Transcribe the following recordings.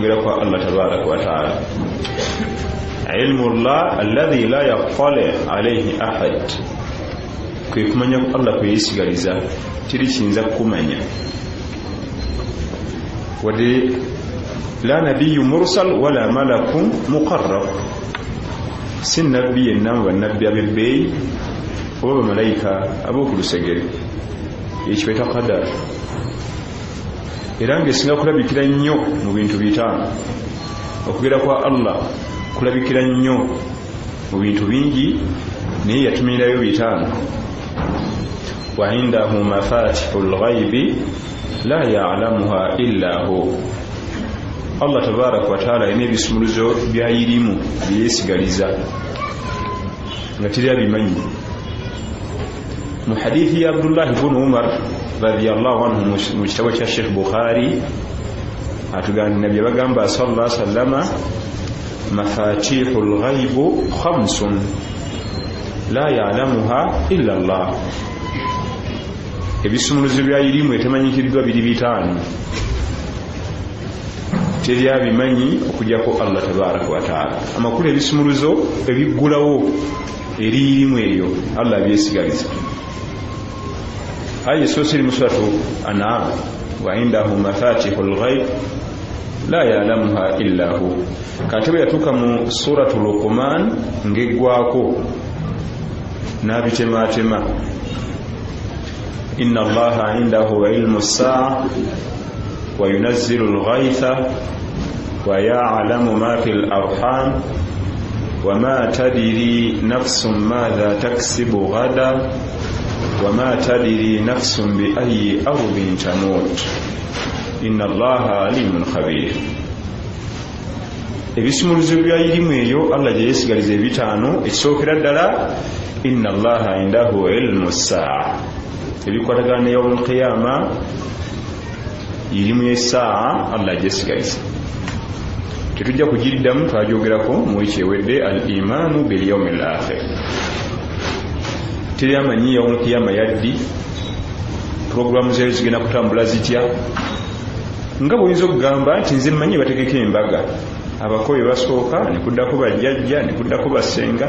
okugera kwa Allah tabaraka wa taala. Ilmu Allah alladhi la yaqfali alayhi ahad, kwe kumanya ku Allah kwe yesigaliza kiri kiyinza kumanya wadde la nabiyyu mursal wala malakun muqarrab, si nabbi yenna mu bannabbi ab'ebbeeyi oba bamalayika ab'okulusegere, ekibeeta qadar. Era ng'esinga kulabikira nnyo mu bintu bitaano, okugera kwa Allah kulabikira nnyo mu bintu bingi, naye yatumirayo bitaano. Wa indahu mafatihul ghaibi la ya'lamuha illa hu, Allah tabaraka wa taala alina ebisumuluzo byayirimu byeyesigaliza nga teri abimanyi. Mu hadithi ya Abdullah ibn Umar radiyallahu anhu mu kitabo kya Sheikh Bukhari atugamba nabbi bagamba sallallahu alaihi wasallama mafatihul ghaibu khamsun la ya'lamuha illa Allah, ebisumuluzo byayirimu etemanyikiddwa biri bitaano, teri abimanyi okujjako Allah tabaraka wa taala. Amakulu ebisumuluzo ebiggulawo eriyirimu eyo Allah byesigaliza. Aya sosiri mu suratu An'am, wa indahu mafatihul ghaib la ya'lamuha illa hu. Katiba yatuka mu suratu Luqman ngeggwako n'abitematema, inna Allaha indahu ilmu as-sa'a wa yunazzilu al-ghaytha wa ya'lamu ma fil arham wa ma tadri nafsun madha taksibu ghada wa ma tadri nafsun bi ayyi ardin tamut inna Allaha alimun khabir. Ebisumuluzo byayirimu eyo Allah gye yesigaliza ebitaano. Ekisookera ddala inna Allaha indahu ilmu as-sa'a, ebikwatagana ne yawmul qiyama, irimu y'essaa Allah gyesigaliza. Tetujja kugiddamu, twagyogerako mu wiki ewedde, al-imaanu bil yawmil akhir. Teri amanyi yawmul qiyama yaddi, programu zayo zigenda kutambula zitya. Nga bw'oyinza okugamba nti nze mmanyi bategeka embaga, abakoye basooka ne kuddako bajjajja ne kuddako basenga,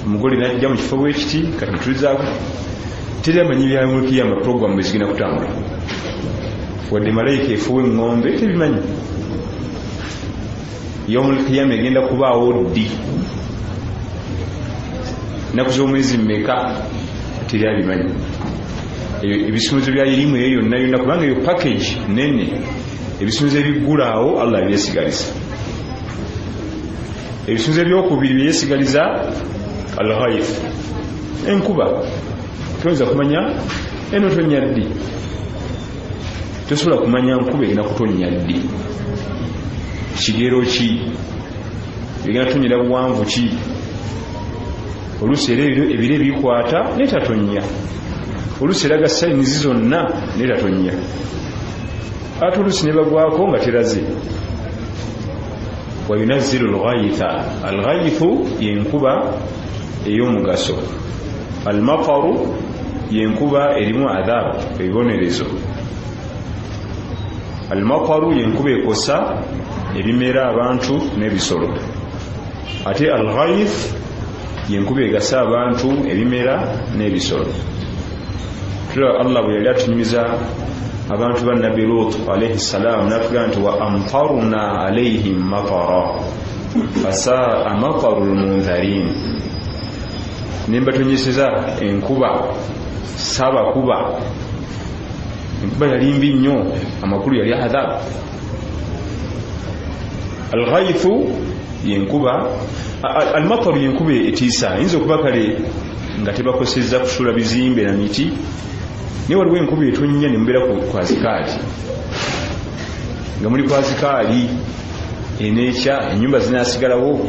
omugole najja mu kifo bwekiti kati mutulizaako. Teri amanyi bya yawmul qiyama programu bwe zigenda kutambula, wadde malayika efuwa eŋŋombe tebimanyi. Yawmul qiyama egenda kubaawo ddi, nnaku z'omwezi mmeka, teri abimanyi. Ebisumuluzo byayirimu eyo yonna yonna, kubanga eyo package nene, ebisumuluzo ebiggulaawo Allah byesigaliza. Ebisumuluzo ebyokubiri byeyesigaliza al-ghaib, enkuba. Toyinza kumanya eno tonnya ddi, tosobola kumanya nkuba egenda kutonnya ddi, kigero ki, egenda tonyera buwanvu ki. Oluusi era ebire ebikwata netatonya, oluusi eraga sayinizi zonna netatonya, ate oluusi nebagwako nga teraze. Wa yunazzilu al-ghaytha, al-ghaythu yenkuba ey'omugaso, al-mataru yenkuba erimu adhabu, ebibonerezo. Al-mataru yenkuba ekosa ebimera, abantu n'ebisolo, ate al-ghayth yenkuba egasa abantu, ebimera n'ebisolo. Tulaba Allah bwe yali atunyumiza abantu ba Nabbi Lut alayhi salam, n'atugamba nti wa amtarna alayhim matara fasaa matarul munzarin, nembatonyeseza enkuba, saabakuba. Enkuba yali mbi nnyo, amakulu yali adhabu. Al-ghaythu yenkuba, al-mataru yenkuba etiisa. Ayinza okuba kale nga tebakosezza kusula bizimbe na miti, naye waliwo enkuba etonnya ne mubeera ku azikaali, nga muli ku azikaali enekya, ennyumba zinaasigalawo,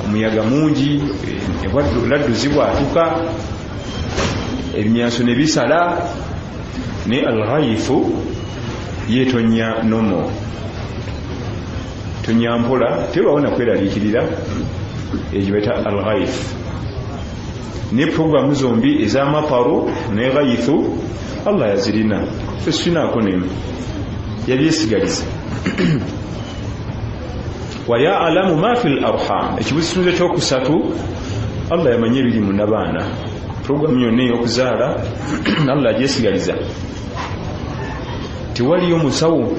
omuyaga mungi, laddu zibwatuka, ebimyanso ne bisala. Ne al-ghaythu yeetonya nomo, tonya mpola, tebawona kweraliikirira, egibayita al-ghayth. Ne programu zombi ez'amaparu ne ghaythu Allah yazirina, fesinaako nemu. yabyesigaliza wa ya'lamu ma fil arham ekibusunze kyokusatu Allah yamanye ebiri mu nabaana programu yonna ey'okuzaala Allah agyesigaliza tewaliyo musawo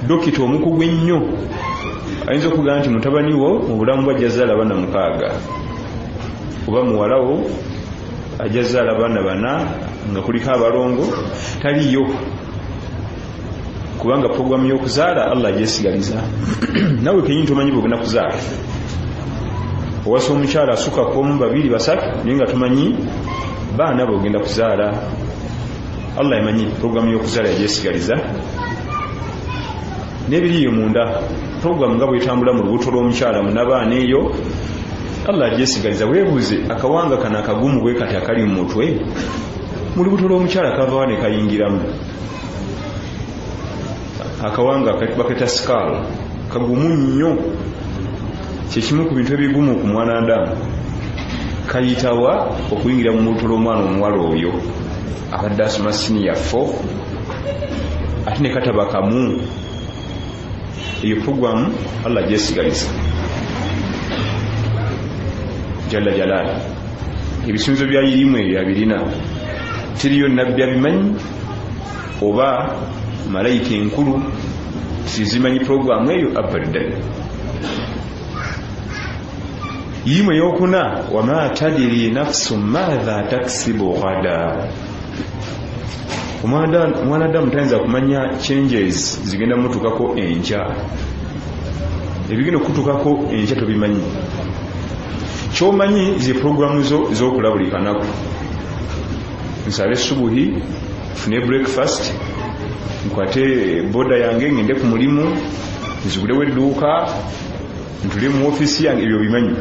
dokita omukugu ennyo ayinza okugamba nti mutabani wo mu bulamu bw'ajja zaala abaana 6 oba muwalawo ajja zaala abaana 4 nga kuliko abalongo taliyo kubanga programu y'okuzaala Allah agyesigaliza nawe kenyini tomanyi bwogenda kuzaala owasa omukyala asuka komu 2 3 naye nga tumanyi baana bwogenda kuzaala Allah yamanyi programu y'okuzaala yagyesigaliza n'ebiriyo munda programu nga bwetambula mu lubuto lw'omukyala mu nabaana eyo Allah agyesigaliza weebuuze akawanga kano akagumu bwe kati akali mu mutwe mu lubuto lw'omukyala kavawa ne kayingiramu akawanga baketa skull kagumu nnyo kyekimu ku bintu ebigumu ku mwana Adamu kayitawa okuyingira mu lubuto lw'omwana omuwala oyo abadde asoma senior 4 ate ne kataba kamu iyo programu Allah agyesigaliza jalla jalala ebisunzo byayirimu ebyo abirina tiriyo nabbi abimanyi oba malayika enkulu sizimanyi programu eyo abadan yimwe yokuna wama tadiri nafsu madha taksibu ghada omwana Adamu tayinza kumanya changes zigenda mutukako enkya ebigenda okutukako enkya tobimanyi kyomanyi zi programu z'okula buli kanaku nsale subuhi fune breakfast nkwate boda yange ngende ku mulimu nzigulewo edduuka ntule mu ofisi yange ebyo bimanyi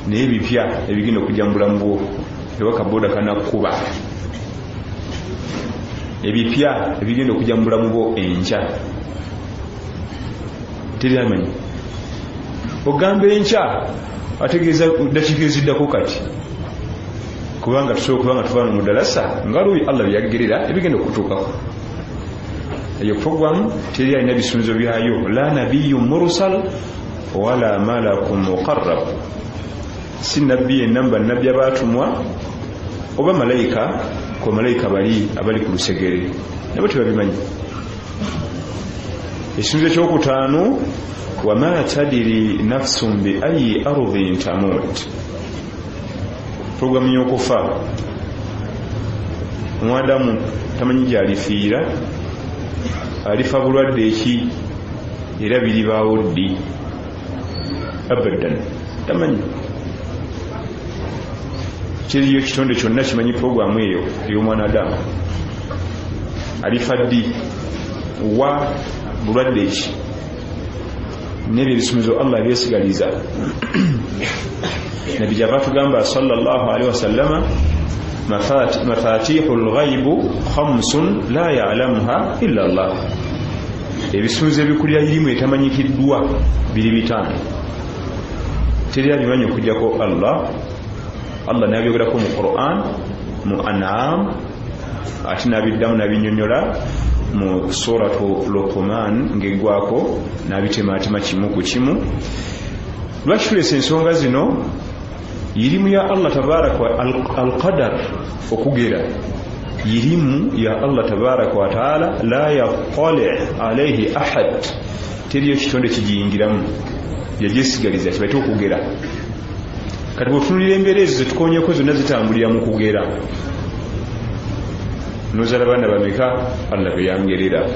naye ebipya ebigenda okujja mu bulamu bwo ewaka boda kanakuba ebipya ebigenda okujja mu bulamu bwo enkya teri amanyi ogamba enkya ategeeza dakiika eziddako kati kubanga tusobola kubanga tuvaana mu dalasa nga luuyi Allah byagerera ebigenda okutuukako eyo programu teri alina bisunzo byayo la nabiyyu mursal wala malakun muqarrab si nabbi yenamba nabbi abatumwa oba malayika ko malayika bali abali ku lusegere nabo tebabimanyi ekisunzo ekyokutaano wama tadiri nafsun bi ayi ardhin tamut programu y'okufa omwadamu tamanyi gyalifiira alifa bulwadde eki era biribaawo ddi abadan tamanyi kiriyo kitonde kyonna kimanyi programu eyo ey'omwana Adamu alifa ddi wa bulwadde eki nebyo ebisumizo Allah byesigaliza nabi java tugamba sallallahu alaihi wasallama mafatihul ghaibu khamsun la ya'lamuha illa Allah ebisumizo ebikulira irimu etamanyikiddwa biri 5 teri abimanyi okujjako Allah nabyogerako mu Qur'an mu An'am ate nabiddamu nabinyonyola mu suratu Luqman ngegwako nabitematima kimu ku kimu lwaki tulese ensonga zino yirimu ya Allah tabaraka wa al-qadar okugera yirimu ya Allah tabaraka wa taala la yaqali alayhi ahad teriyo kitonde kijingiramu yajesigaliza kibaite okugera kati bwotunulira embeera ezo zetukonyeko zonna zitambulira mu kugera nozala baana bameka Allah beyangerera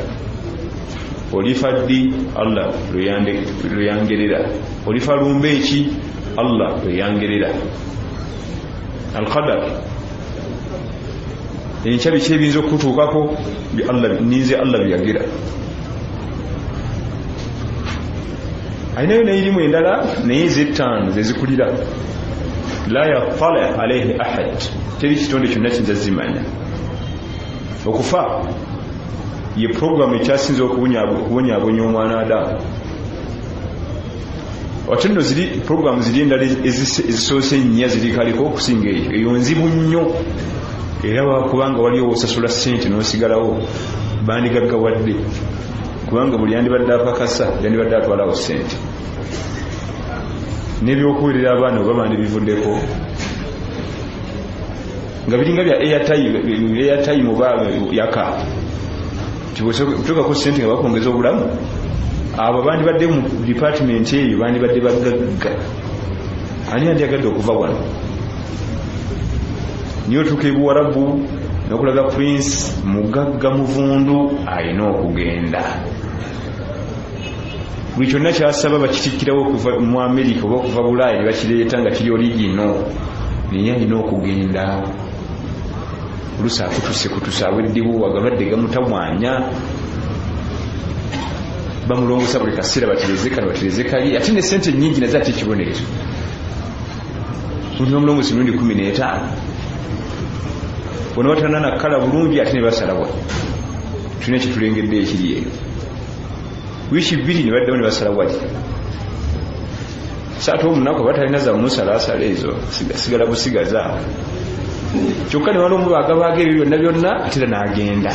olifa ddi Allah lweyangerera olifa lumbe eki Allah lweyangerera al-qadar enkya biki ebiyinza okutuukako ninze Allah byagera ayinayo nayirimu endala naye Z5 zezikulira la yaqala alayhi ahad teri kitonde kyonna kiyinza zimanya okufa ye programu ekyasinze okubonyaabonya omwana Adamu watendo ziri programu ziri endala ezisoose nnya ziri kaliko okusinga eyo nzibu nnyo era wakubanga waliwo osasula ssente n'osigalawo bandigaggawadde kubanga buli yandibadde apakasa yandibadde atwalawo ssente n'ebyokuwerera abaana oba bandibivuddeko nga biringa bya airtime oba yaka tibutuukako ssente nga bakongeza obulamu abo bandibadde mu department eyo bandibadde bagagga ani andyagadde okuva wano niyo tuuka ebuwarabu nokulaga prince mugagga muvundu alina okugenda buli kyonna kyasaba bakitikkirawo okuva mu Amerika oba okuva Bulaaya ne bakireeta nga kiri oligino naye alina okugenda oluusi akutuse aweddiwo agalwadde gamutamwanya bamulongosa buli kaseera batereze kano batereze kali ate ne ssente nnyingi nazo ate ekibonerezo buli omulongosi mirundi 15 bona watana nakala bulungi ate ne basalawa tulina ekitulengedde ekiri eyo wiiki 2 ne baddawo ne basalawa saate omunaku batalina za musalasala ezo sigala busigaza kyokka ne waliwo mubagabaaga ebyo byonna byonna ate era n'agenda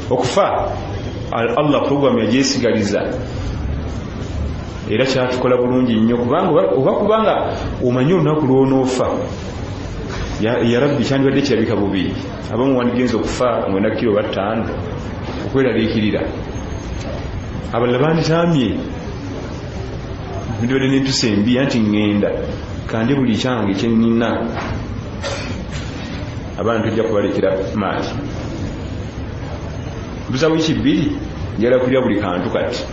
okufa Allah program yajesigaliza era kyatukola bulungi nnyo kubanga omanyi olunaku lw'onoofa ya rabbi kyandibadde kirabika bubi abamu wandigenza okufa mwenda kilo 5 okweraliikirira abalala banditamye ndibadde n'entusa embi anti ŋŋenda kandi buli kyange kyenina abaana tujja kubalekera maati buza wiiki 2 njala kulya buli kantu kati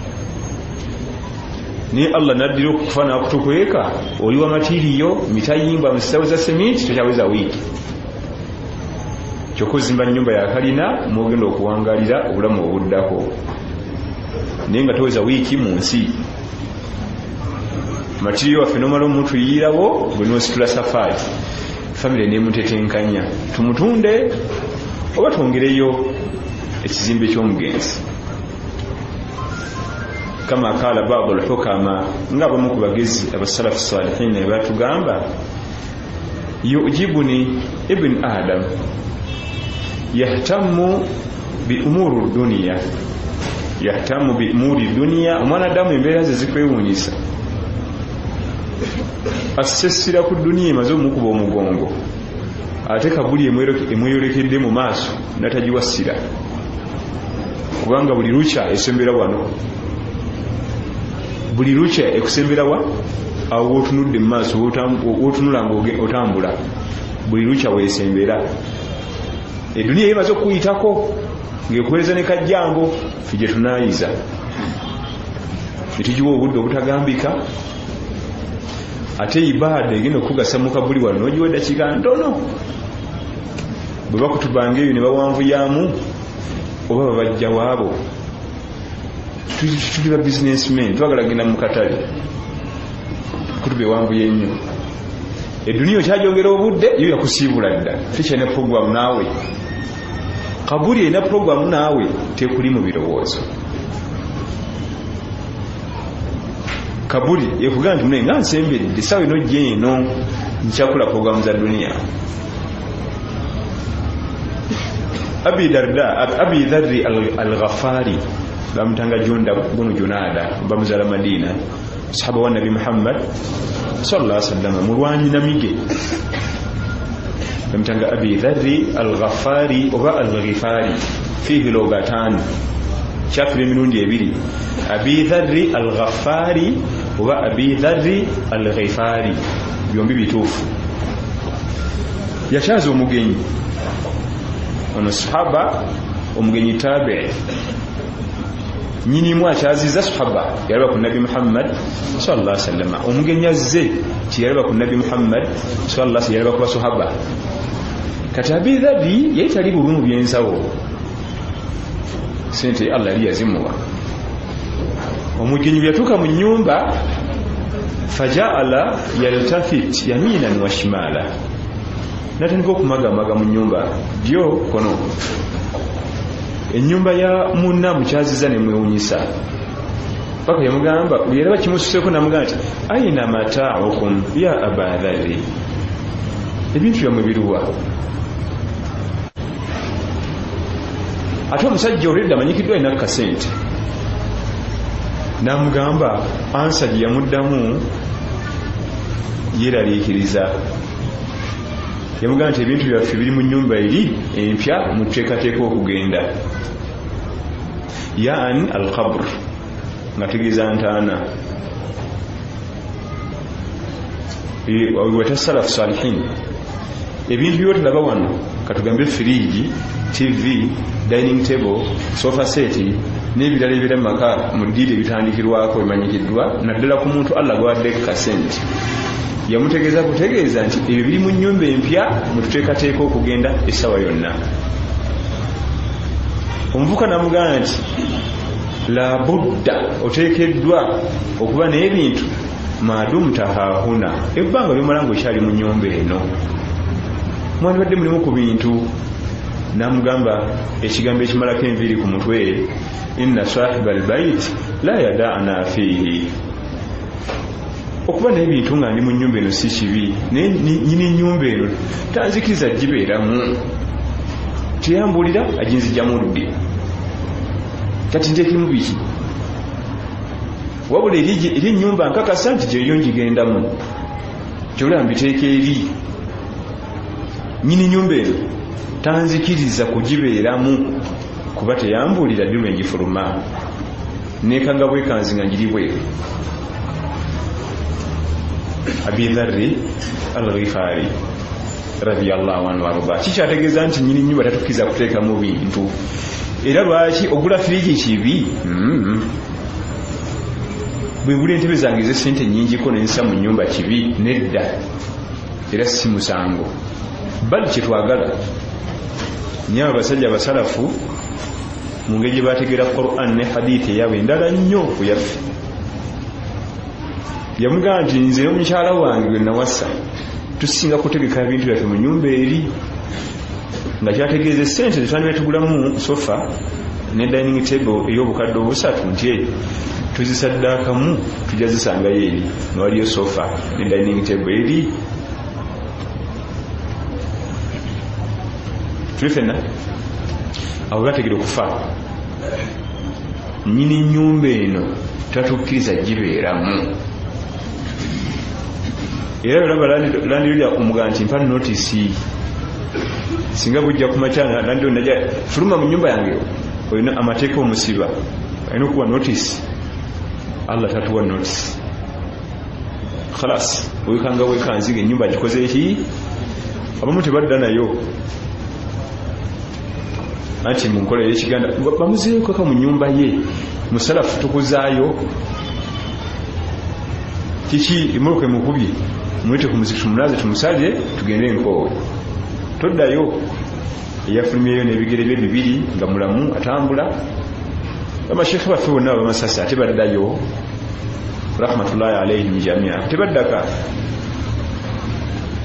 ni Allah naddira okufa n'akutukweka oli wa matiriyo mitayimba mu ssawo za sementi tokyaweza wiiki kyokuzimba nnyumba ya kalina mwogenda okuwangalira obulamu obuddako naye nga toweza wiiki mu nsi matiriyo waffe nomala omutuyirawo bwe nositula safaari famire nemutetenkanya tumutunde oba twongereyo ekizimbe ky'omugenzi kama kala baadhi al-hukama nga abamu ku bagezi abasalafu salihin batugamba yujibuni ibn adam yahtamu bi umuri dunya yahtamu bi umuri dunya omwanadamu embeera ze zikwewuunyisa asesira ku duniya emaze omukuba omugongo ate kabuli emweyolekedde mu maaso natagiwasira kubanga buli lukya esembera wano buli lukya ekusembera wa awo wotunudde mu maaso wotunula ng'otambula buli lukya weesembera eduniya emaze okuyitako ng'ekuweereza ne kajjango ffe gye tunaayiza netugiwa obudde obutagambika ate ibaada egenda okugasa mu kabuli wano n'ogiwa eddakiika ntono bwe bakutubanga eyo ne bawanvuyamu oba babajja waabo tuli ba businessmen twagala genda mu katale kutube wanvuye nnyo eduniya okyajongera obudde yo yakusiibula dda tekyalina programu naawe kabuli erina programu naawe tekuli mu birowoozo kabuli ekugamba nti nga nsembedde sawa eno gye eno nkyakula programu za duniya abi dharri al-ghafari bamutanga Junda bunu Junada bamuzala Madina sahaba wa Nabi Muhammad sallallahu alaihi wasallam mulwanyi namige bamutanga abi dharri al-ghafari oba al-ghifari fihi logatan chafire mirundi ebiri abi dharri al-ghafari oba abi dharri al-ghifari byombi bituufu yakyaza omugenyi ono sahaba omugenyi tabi'i nyini mwakyaziza sahaba yalaba ku Nabi Muhammad sallallahu alaihi wasallam omugenyi azze kiyalaba ku Nabi Muhammad sallallahu alaihi wasallam yalaba ku sahaba katabi dharri yitali bulungu byensawo sente Allah yali yazimuwa omugenyi yatuka mu nyumba faja'ala yaltafit yaminan wa shimala natandika okumagamaga mu nyumba byo kono ennyumba ya munna mukyaziza ne mwewunyisa paka yamugamba yalaba kimususeko namugamba nti aina mata'ukum ya aba dharri ebintu byamwe biruwa ate omusajja olwedda amanyikiddwa alina kasente n'amugamba ansa gye yamuddamu yeraliikiriza yamugamba nti ebintu byaffe biri mu nnyumba eri empya muteekateeka okugenda yaani alqabr nga tegeeza ntaana weta salafu salihin ebintu byotulaba wano katugambe firiji, tv, dining table, sofa set n'ebirala ebira mu maka mu ddiiri ebitandikirwako emanyikiddwa naddala ku muntu Allah gwadde kasente yamutegeeza kutegeeza nti ebyo biri mu nnyumba empya mututeekateeka okugenda essaawa yonna. Omuvuka namugamba nti la budda oteekeddwa okuba n'ebintu maadumu tahahuna ebbanga lyomala ng'okyali mu nnyumba eno mwandibadde mulimu ku bintu. Namugamba ekigambo ekimalako enviiri ku mutwe inna sahiba albayit la yada'na fihi, okuba n'ebintu nga ndi mu nnyumba eno si kibi naye nyini nnyumba eno tanzikiriza gibeeramu teyambulira aginzijjamu oludde kati nteekemu biki wabula eri ennyumba nkakasa nti gyeyo njigendamu kyolaba mbiteeka eri nyini nnyumba eno tanzikiriza kugibeeramu kuba teyambulira ddi lwengifuluma nekanga bwekanzi nga njiri bweru. Abi Dharri al-Ghifari radiyallahu anhu arda kikyategeeza nti nyini nnyumba tatukiriza kuteekamu bintu. Era lwaki ogula firiji kibi? Bwe ngula entebe zange ez'essente nnyingiko nensa mu nnyumba kibi? Nedda, era si musango. Bali kyetwagala nyawe abasajja abasalafu mu ngeri gye bategeera Qur'an ne hadithi eyaabwe endala nnyo ku yaffe. Yamugamba nti nze n'omukyala wange gwe nawasa tusinga kutegeka ebintu byaffe mu nnyumba eri, nga kyategeeza essente tetwandibadde tugulamu sofa ne dining table ey'obukadde obusatu nti tuzisaddaakamu tujja zisangayo eri nga waliyo sofa ne dining table eri. Tuli fenna abo bategera okufa nyini nnyumba eno tatukkiriza gibeeramu. Era olaba landirira omugamba nti mpa notisi singa bujja ku makyana landirira najja fuluma mu nnyumba yange olina amateeka omusiba alina okuwa notisi. Allah tatuwa notisi khalas wekanga wekanziga ennyumba gikoze eki. Abamu tebadda nayo anti mu nkola y'ekiganda bamuzeeko ka mu nnyumba ye musalafu tukuzaayo kiki emmotoka emukubye mwete ku muziki tumunaze tumusalye tugende enkoowe toddayo. Eyafulumyeyo n'ebigere bye bibiri nga mulamu atambula. Abashekhe baffe bonna abamasasi ate baddayo rahmatullahi alaihim jamia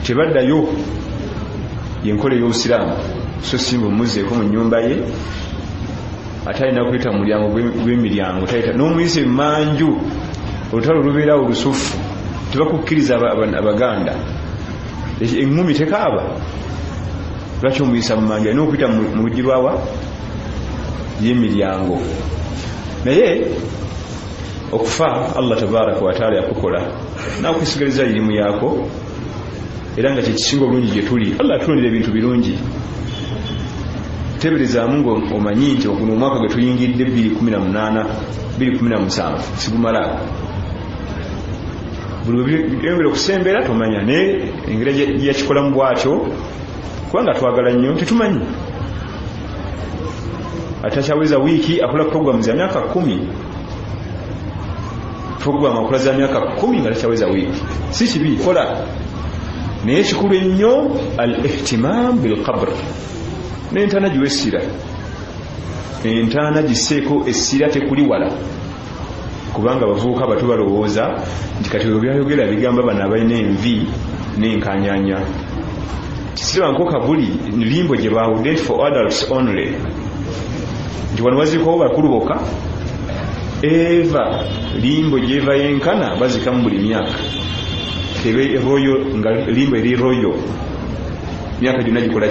tebaddayo yenkola ey'obusiraamu so simba omuzeeko mu nnyumba ye ate alina kuyita mu mulyango gw'emiryango tayita n'omuyise manju olutalo lubeerawo olusufu tebakukkiriza abaganda eŋŋumi tekaaba lwaki omuyisa mu manju alina okuyita mu lugirwawa y'emiryango. Naye okufa Allah tabaraka wa taala yakukola nakusigaliza irimu yaako era nga kyekisinga obulungi gye tuli. Allah atulondera ebintu birungi. Teberezaamu ng'omanyi nti guno omwaka gwe tuyingidde 2017 sigumala buli byongera okusembera tomanya naye engeri gyakikolamu bwatyo kubanga twagala nnyo tetumanyi. Atakyaweza wiiki akola programu za myaka 10 programu akola za myaka 10 nga takyaweza wiiki si kibi kola naye kikulu ennyo al-ihtimam bil-qabr. N'entaana giwessira entaana giseeko essira tekuli wala kubanga abavubuka bato balowooza nti kati bwe byayogera bigamba bano abalina envi n'enkanyanya kisiraba nkoka buli limbo gye baawudde nti for adults only nti wano bazikowo bakuluboka eva limbo gyeva yenkana bazikamu buli myaka royo nga limbo eri royo myaka gyonna gikola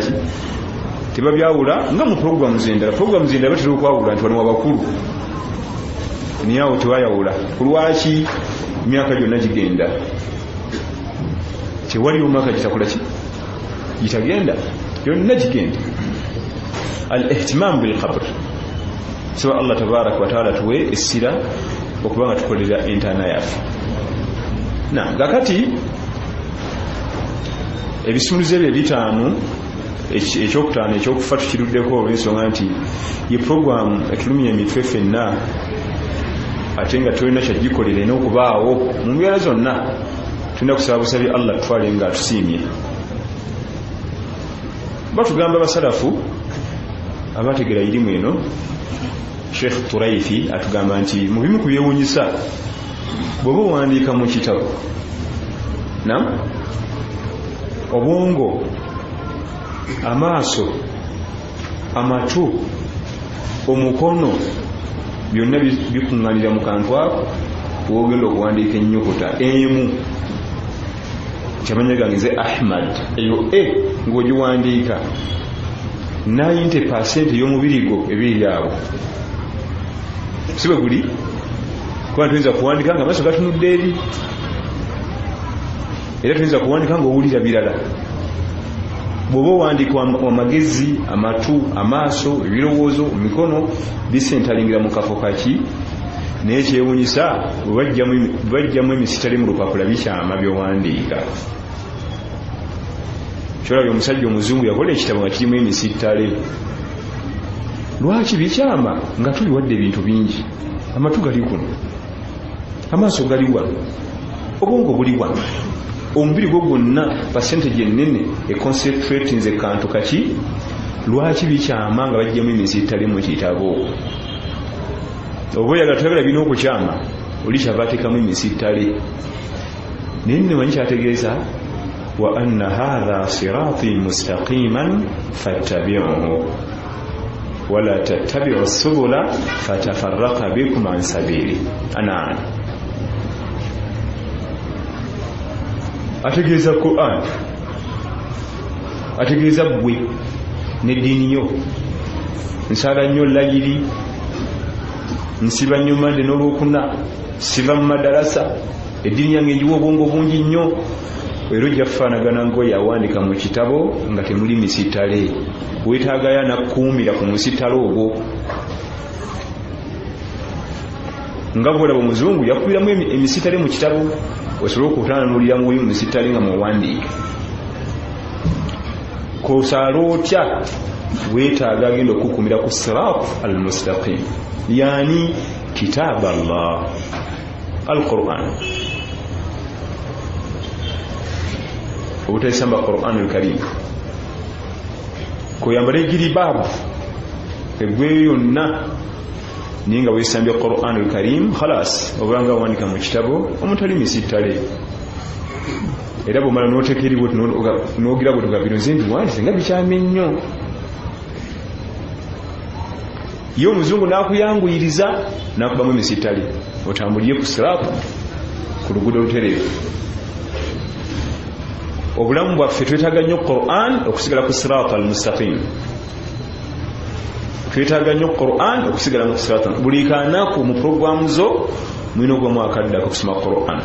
ki tebabyawula nga mu programu zendala batera okwawula nti wano wabakulu naye awo tewayawula kulwaki emyaka gyonna gigenda tewali omwaka gitakola ki gitagenda yonna gigenda al-ihtimam bil qabr so Allah tabarak wa taala tuwe essira okubanga tukolera entaana yaffe na gakati ebisumulizo ebyo bitaano ekyokutaano ekyokufa tukiruddeko olw'ensonga nti ye programu etulumya emitwe ffenna ate nga tulina kyagikolera n'okubaawo mu mbeera zonna tulina kusaba busabye Allah tutwale nga atusiimye batugamba basalafu abategera irimu eno Sheikh Turaifi atugamba nti mu bimu ku byewuunyisa bw'oba owandiika mu kitabo obwongo amaaso amatu omukono byonna bikuŋŋanira mu kantu ako wogenda okuwandiika ennyukuta emu kyamanya gange nze Ahmad eyo ng'ogiwandiika 90% ey'omubiri gwo ebiri awo si bwe guli kuba tuyinza kuwandika nga amaaso gatunudde eri era tuyinza kuwandika ng'owulira birala bw'oba owandiika amagezi amatu amaaso ebirowoozo emikono bisentalingira mu kafo kaki naye kyewunyisa bwebajjamu emisitale mu lupapula bikyama byowandiika kyolabye omusajja omuzungu yakola ekitabo nga kirimu emisitale lwaki bikyama nga tuli wadde ebintu bingi amatu gali kuno amaaso gali wano obwongo buli wano omubiri gwo gwonna percentage ennene econcentratinze kantu kaki lwaki bikyama nga bajjamu emisitale mu kitabo oba oyagala tuyagala birina okukyama oli kyava ateekamu emisitale naye nne manyi kyategeeza wa anna hadha sirati mustaqiman fattabi'uhu wala tattabi'u subula fatafarraqa bikum an sabili ana ategeeza Qur'an ategeeza bwe n'eddiini yo nsala nnyo layiri nsiba nnyo mande n'olwokuna siva mu madarasa eddiini yange njiwa obwongo bungi nnyo era ojja kufaanagana ngoye awandika mu kitabo nga temuli misitale weetaagayo anakuumira ku musitale ogwo nga bwolaba omuzungu yakubiramu emisitale mu kitabo osobola okutaanulira mu misitale nga muwandiike kosaala otya weetaaga agenda okukumira ku sirat al-mustaqim yani kitab Allah al-Quran obutaisamba Quran al-Karim kuyambala ejiribabu egweyo yonna naye nga weesambye Quran al-Karim khalas obulanga wandika mu kitabo omutali misitale era bwomala n'oteeka eriwo n'ogira bwe bino nze mbiwandiise nga bikyame nnyo ye omuzungu n'akuyanguyiriza n'akubamu emisitale otambulire ku sirapu ku luguudo olutereevu obulamu bwaffe twetaaga nnyo Quran okusigala ku siraatu al-mustaqim twetaaga nnyo Quran okusigala ku siraatu buli kaanaku mu programu zo mulina ogwamu akaddako okusoma Quran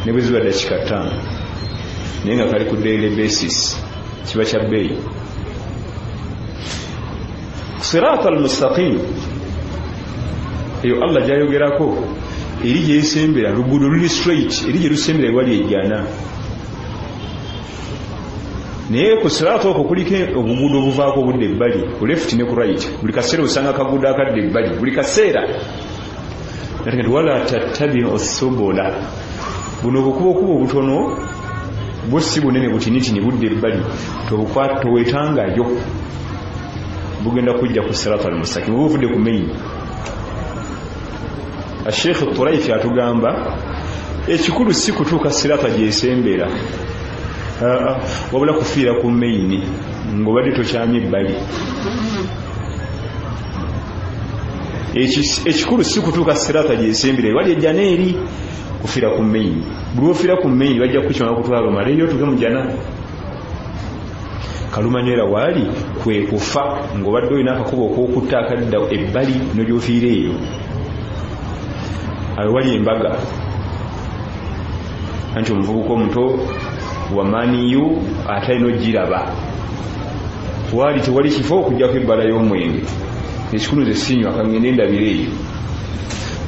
ne bwe ziba dakika 5 naye nga kali ku daily basis kiba kya bbeeyi siraatu al-mustaqim eyo Allah gyayogerako eri gyeyisembera luguudo luli straight eri gye lusembera ewali ejjana naye ku siraatu okwo kuliko obuguudo obuvaako obudde ebbali ku left ne ku right buli kaseera osanga akaguudo akadde ebbali buli kaseera nati wala tattabi'u subula buno obukubokubo obutono bwo si bunene butinitini budde ebbali towetangayo bugenda kujja ku siraatu al-mustaqim oba ovudde ku main Sheikh Turaifi atugamba ekikulu si kutuuka siraata gyesembera wabula kufiira ku main ng'obadde tokyamye ebbali ekikulu si kutuuka siraata gyesembera wali ejjana eri kufiira ku main buli ofiira ku main bajja kukimala kutwala omaleyo tuge mu jjana kalumanywera waali kwe kufa ng'obadde olina akakubo ok'okutta akadda ebbali n'ogyofiira eyo awo wali embaga anti omuvubuka omuto wamaaniyu ate alina ogiraba waali tewali kifo okujjako ebbala y'omwenge ekikulu ze sinywa kangende endabire eyo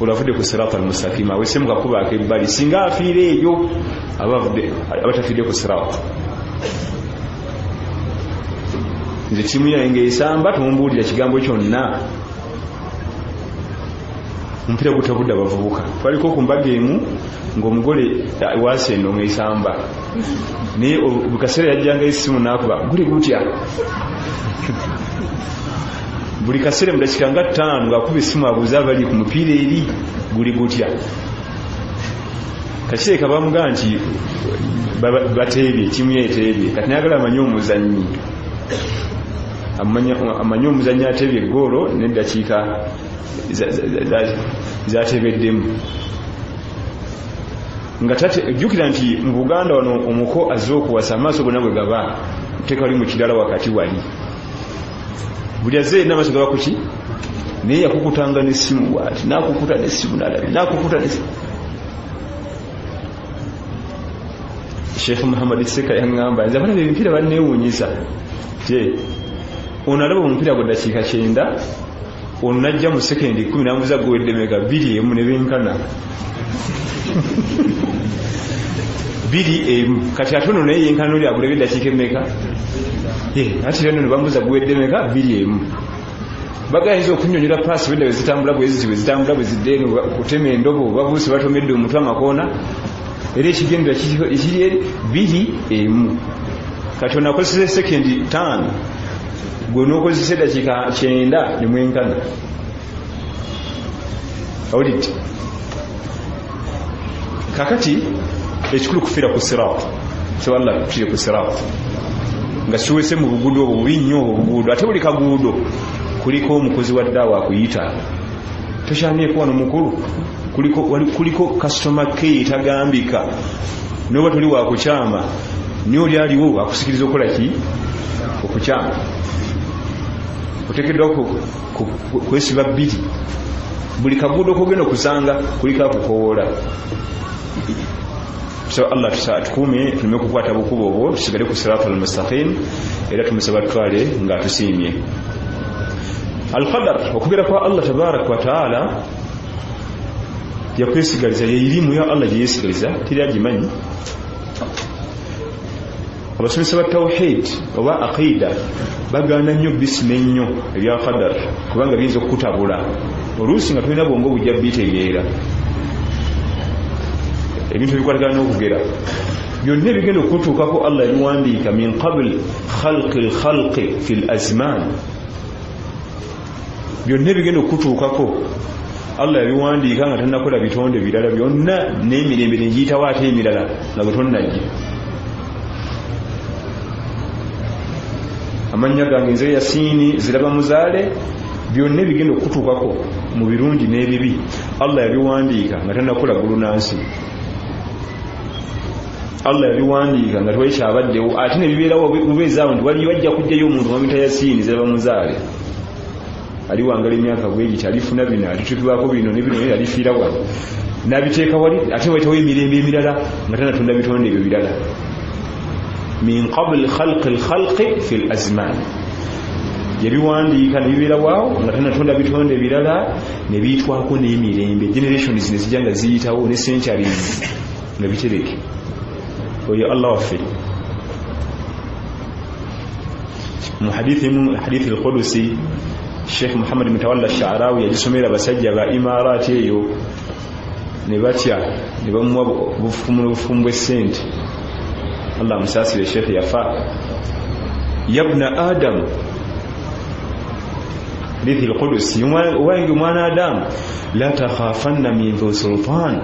olwavudde ku sirata almustaqima awese mukakuba akebbali singa afiira eyo abatafiidde ku sirata nze tiimu yange esamba tombuulira kigambo kyonna omupiira gutabudde abavubuka twaliko ku mbaga emu ng'omugole waasendo ngaesamba naye bukaseera yajjanga essimu n'akuba guli gutya buli kaseera mu dakika nga 5 ng'akuba essimu abuuza abali ku mupiira eri guli gutya kakireeka bamugaa nti bateebye tiimu ye eteebye kati nayagala amanye omuzannyi amanye omuzannyi ateebye eggoolo n'eddakiika zateebeddemu nga jjukira nti mu Buganda wano omuko azze okuwasa amaaso gonna bwe gaba tekali mu kidala wakati wali buli azze n'amaaso gaba kuki naye yakukutanga n'essimu bwati nakukuta n'essimu nalabi nakukuta n'essimu. Sheikh Muhammad Seka yaŋŋamba nze abalaba emipiira banneewuunyisa ono alaba omupiira gwe ddakiika 9 ono najja mu sekendi 10 n'amubuuza guwedde meka 2 emu ne benkana 2 emu kati ate ono naye yenkana oli agulebe eddakiika emeka ati rero ne bamubuuza guwedde meka 2 emu bagayinza okunnyonnyola paasi wedda wezitambula bwezitambula bweziddeeno kutema endobo babuusi batomedde omutwe amakoona era ekigendera kiri eri 2 emu kati ono akozesa sekendi 5 gwe n'okozesa eddakiika 9 ne mwenkana awulidde kakati ekikulu kufiira ku siraat tewalla kufiire ku siraat nga kiwese mu buguudo obwo bubi nnyo obuguudo ate buli kaguudo kuliko omukozi wa ddaawa akuyita tokyamyeko wano mukulu kuliko customer care tagambika noba toli wakukyama niyo oli aliwo akusikiriza okukola ki okukyama oteekeddwa kwesiba 2 buli kaguudo kogenda okusanga kuliko akukoola so Allah tukume tuleme kukwata bukubo obwo tusigale ku siratal mustaqim era tumusaba tutwale nga tusiimye al-qadar okugera kwa Allah tabarak wa taala yakwesigaliza yeirimu ya Allah gye yesigaliza tiri agimanyi abasomesa ba tawhid oba aqida bagana nnyo bisime nnyo ebya qadar kubanga biyinza okukutabula oluusi nga tulina bwongo bujja bitegeera ebintu ebikwatagana n'okugera byonna bigenda okutuukako Allah yabiwandiika min qabli khalqi lkhalqi fi lazman byonna bigenda okutuukako Allah yabiwandiika nga tannakola bitonde birala byonna n'emirembe negiyitawo ate emirala nga bwe tonnajja amannya gange nze yasiini ziraba muzaale byonna bigenda okutuukako mu birungi n'ebibi Allah yabiwandiika nga tannakola ggulu nansi Allah yabiwandiika nga tewakyabaddewo ate ne bibeerawo bubeezaawo nti wali wajja kujjayo omuntu wamita yasiini ziraba muzaale aliwangala emyaka bwegiti alifuna bino alituukibwako bino ne bino alifiira wano n'abiteeka wali ate waitawo emirembe emirala nga tanatunda bitonde ebyo birala min qabli khalqi lkhalqi fi lazman yabiwandiika ne bibeera waawo nga tanatunda bitonde ebirala ne biyitwako n'emirembe generations ne zijja nga ziyitawo ne centuries nga bitereke oyo Allah waffe mu hadithi al-Qudusi Sheikh Muhammad Mutawalla Sha'rawi yagisomera basajja ba Imarati eyo ne batya ne bamuwa bufumu bw'essente Allah musasire Sheikh yafa yabna Adam hadithi al-Qudusi wange mwana Adam la takhafanna min dhu sultan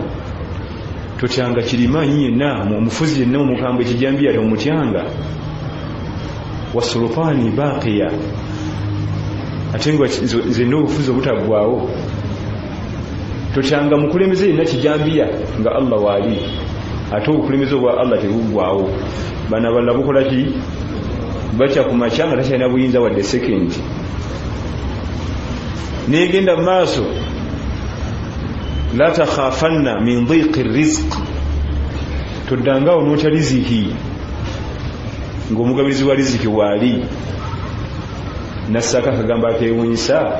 totyanga kirimanyi yenna omufuzi yenna omukambwe kijambiya tomutyanga wasulupani baqiya ate nga zenna obufuzi obutaggwawo totyanga mukulembeze yenna kijambiya nga Allah waali ate obukulembeze obwa Allah tebuggwawo bana balla bukola ki bacha ku makya nga takyalina buyinza wadde sekendi negenda maaso la takhafanna min dhiqi rizq toddanga onota riziki ng'omugabizi wa riziki waali nassaka akagamba akewunyisa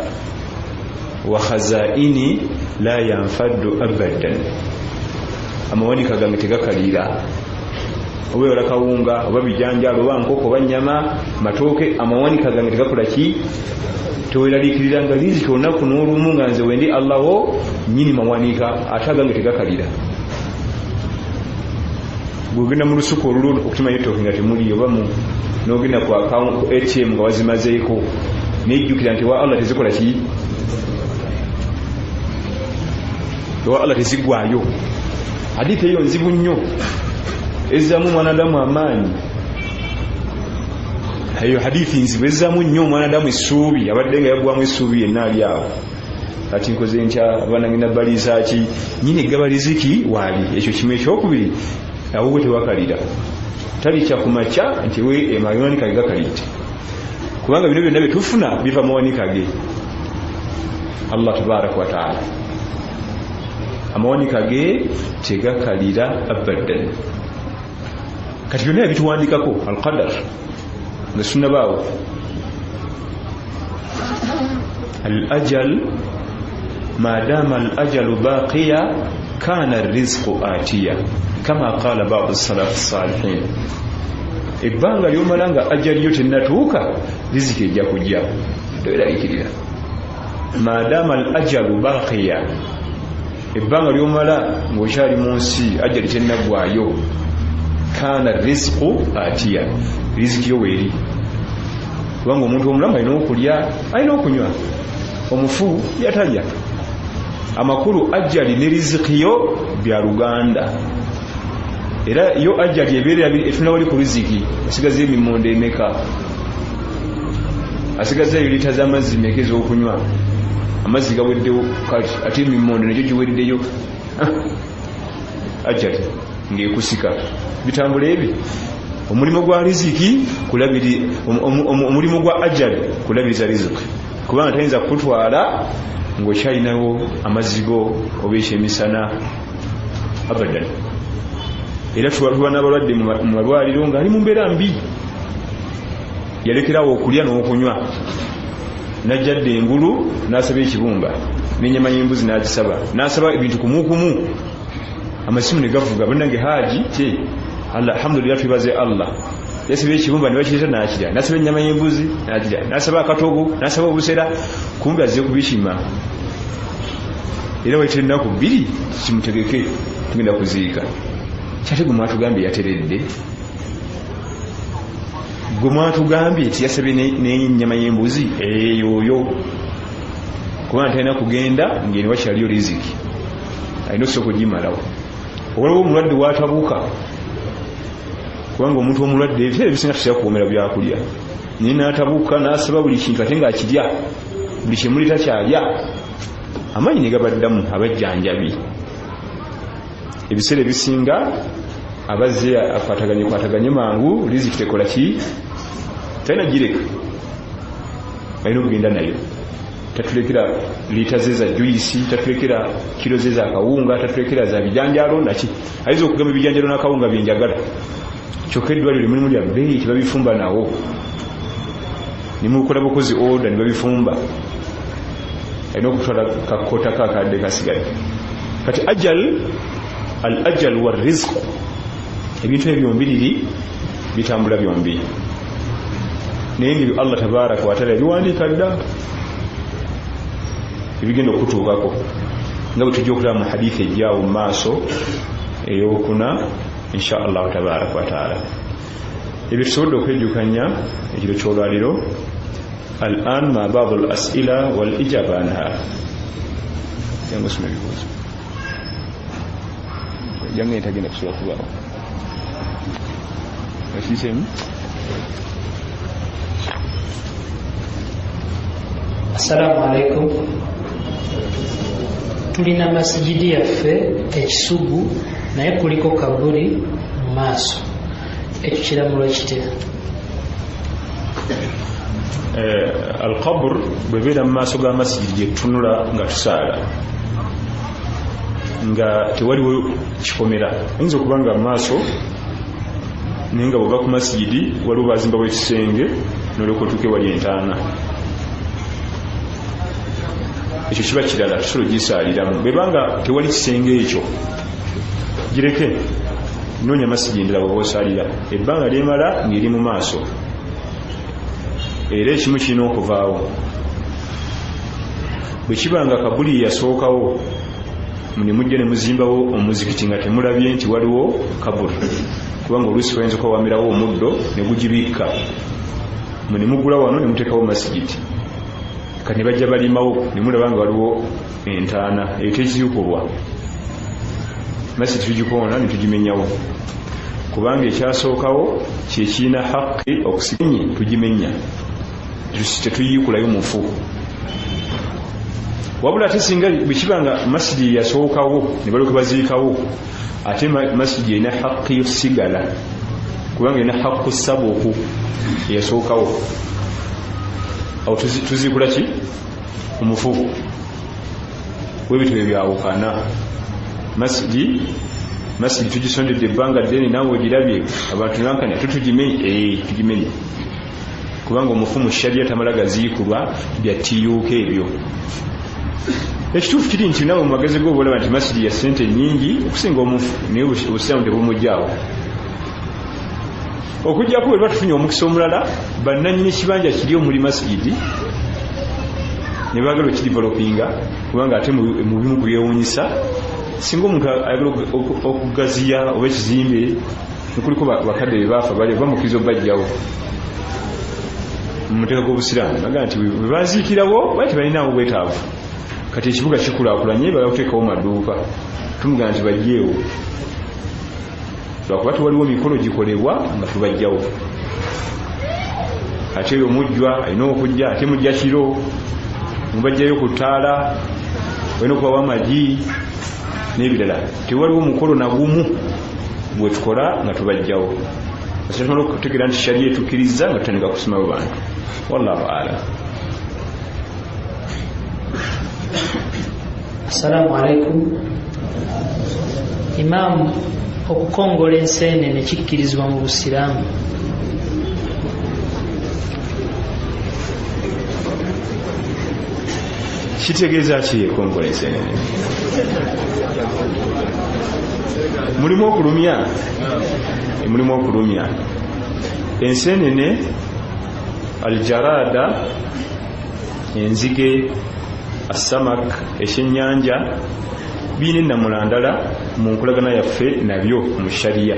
wa khazaini la yanfaddu abadan amawanika gange tegakalira oba yola kawunga oba bijanjalo oba nkoko oba nyama matooke amawanika gange tegakola ki teweraliikirira nga riziki olunaku n'olumu nga nze wendi allaho nyini mawanika ate agange tegakalira bwogenda mu lusuku olulwo okukimanyi ettooke nga temuli oba n'ogenda ku ATM nga wazimazeeko nejjukira nti wa Allah tezikola ki wa Allah tezigwayo hadithi eyo nzibu nnyo ezzamu mwanadamu amaanyi eyo hadithi nzibu ezzamu nnyo mwanadamu essuubi abadde nga yagwamu essuubi yenna ali awo kati nkoze ntya abaana ngenda balizaaki nyini eggaba riziki waali ekyo kimu ekyokubiri awo tewakalira talikya kumakya nti we mawanika ge gakalidde kubanga bino byonna byetufuna biva mawanika ge Allah tabaraka wa taala amawanika ge tegakalira abadan kati byonna bituwandikako alqadar nga sunna baawo alajal madama alajalu baqiya kana arrizqu atiya kama qala ba'd as-salaf as-salihin ebbanga lyomala nga ajaliyo tennatuuka riziki ejja kujja toeraliikirira madama al-ajalu baqiya ebbanga lyomala ng'okyali mu nsi ajali tennaggwayo kana rizqu atiya riziki yo weeri kubanga omuntu omulamu alina okulya alina okunywa omufu yatalya amakulu ajali ne riziki yo bya luganda era yo ajali ebeera efuna wali ku riziki asigaze emimonde emeka asigaze lita z'amazzi meka ez'okunywa amazzi gaweddewo kati ate emimonde negyo giwereddeyo ajali ng'ekusika bitambula ebi omulimu gwa riziki kulabiri omulimu gwa ajali kulabiriza riziki kubanga tayinza kutwala ng'okyalinawo amazigo oba ekyemisana abadan era tuba n'abalwadde mu malwaliro ng'ali mu mbeera mbi yalekerawo okulya n'okunywa najjadde engulu n'asaba ekibumba n'ennyama y'embuzi n'agisaba n'asaba ebintu kumukumu amasimu ne gavuga bannange haaji kye alhamdulillah tubaze Allah yasaba ekibumba ne bakireeta n'akirya n'asaba ennyama y'embuzi n'agirya n'asaba akatogo n'asaba obusera kumbe azze kubikima era wayita ennaku bbiri kimutegeke tugenda kuziika kyate gwe mwatugambye yateredde gwe mwatugambye ti yasabye n'ennyama y'embuzi eyoyo kubanga talina kugenda ngeni wakyaliyo riziki alina osooka ogimalawo owaliwo omulwadde watabuuka kubanga omuntu omulwadde ebiseera ebisinga tusinga kuwomera byakulya naye n'atabuuka n'asaba buli kintu ate ng'akirya buli kimuli takyalya amaanyi ne gabaddamu abajjanjabi ebiseera ebisinga abazze akwataganye mangu riziki tekola ki talina gireka alina okugenda nayo tatulekera liita ze za juyisi tatulekera kiro ze za kawunga tatulekera za bijanjalo naki ayinza okugamba ebijanjalo n'akawunga byenjagala kyokka eddwaliro mulimu lya bbeeyi tebabifumba nawo nimukola bukozi order nibabifumba alina okutwala kakota kakadde kasigadde kati al ajal wa rizq ebintu ebyombiriri bitambula byombi naye ngeri Allah tabaraka wa taala biwandiika dda ebigenda okutuukako nga bwe tujja okulaba mu hadithi ejjaawo mu maaso ey'okuna insha Allah tabaraka wa taala ebyo tusobodde okwejjukanya ekiro ky'olwaliro الآن مع بعض الأسئلة والإجابة عنها jangu sima ebibuuzo jangu etagenda kusobola kubaawo akiisemu. Assalamu alaikum. Tulina masjidi yaffe ekisugu naye kuliko kabuli mu maaso ekyo kiramulo kitya? al-qabr bwebera mu maaso ga masjidi gyetunula nga tusaala nga tewaliwo kikomera ayinza okuba nga mu maaso naye nga bwova ku masjidi waliwo bazimbawo ekisenge nolyoka otuuke wali entaana ekyo kiba kirala tusobola gisaaliramu bwebanga tewali kisenge ekyo gireke noonya masjidi endala bw'oba osaalira ebbanga lyemala ng'eri mu maaso era ekimu kirina okuvaawo bwe kiba nga kabuli yasookawo mujja ne muzimbawo omuzikiti nga temulabye nti waliwo kabuli kubanga oluusi bayinza okawamirawo omuddo ne gugibikka ne mugula wano ne muteekawo masjidi kati ne bajja balimawo ne mulaba nga waliwo entaana eyo tekizukulwa masjidi tugikoona ne tugimenyawo kubanga ekyasookawo kyekirina haqqi okusiginyi tugimenya tetuyikulayo mufu wabula ate singa bwekibanga masjidi yasookawo ne balyoka baziikawo ate masjidi erina haqqi yosigala kubanga erina haqqu sabuku eyasookawo awo tuziikula ki omufu webitwe byawukana masjidi tugisondedde ebbanga ddene naawe ogirabye abantu nankanya tugimenye kubanga omufu mu sharia tamala gaziikulwa byatiyuuka ebyo ekituufu kiri nti nawe mu magezi go bolaba nti masjidi ya ssente nnyingi okusinga omufu naye obusiraamu tebumujjaawo okujjako bwe batufunye omukisa omulala bannannyini ekibanja kiri omuli masjidi ne baagala okidevelopinga kubanga ate mu bimu ku byewuunyisa singa omuntu ayagala okugaziya oba ekizimbe nekuliko bakadde bebaafa bali bamukiriza obajjawo mumuteeka gw'obusiraamu nagaa nti bwe baziikirawo bali tebalinawo bwetaavu kati ekibuga kikulaakulanye balakuteekawo maduuka tumugana nti bajjeewo lwakuba tewaliwo mikolo gikolebwa nga tubajjawo ate eyo omujjwa alina okujja ate mujja kiro mubajjayo ku ttaala olina okubawo amagi n'ebirala tewaliwo mukolo nagumu bwe tukola nga tubajjawo asobola okutegeera nti sharia etukkiriza nga tutandika kusimayo bantu wallahu alam. Assalamu alaikum. Imam, okukongola enseenene kikkirizibwa mu busiraamu? Kitegeeza ki ekongola enseenene? Mulimu okulumya enseenene, aljarada, enzige, asamak, ekyennyanja birina ennamula ndala mu nkolagana yaffe nabyo mu sharia.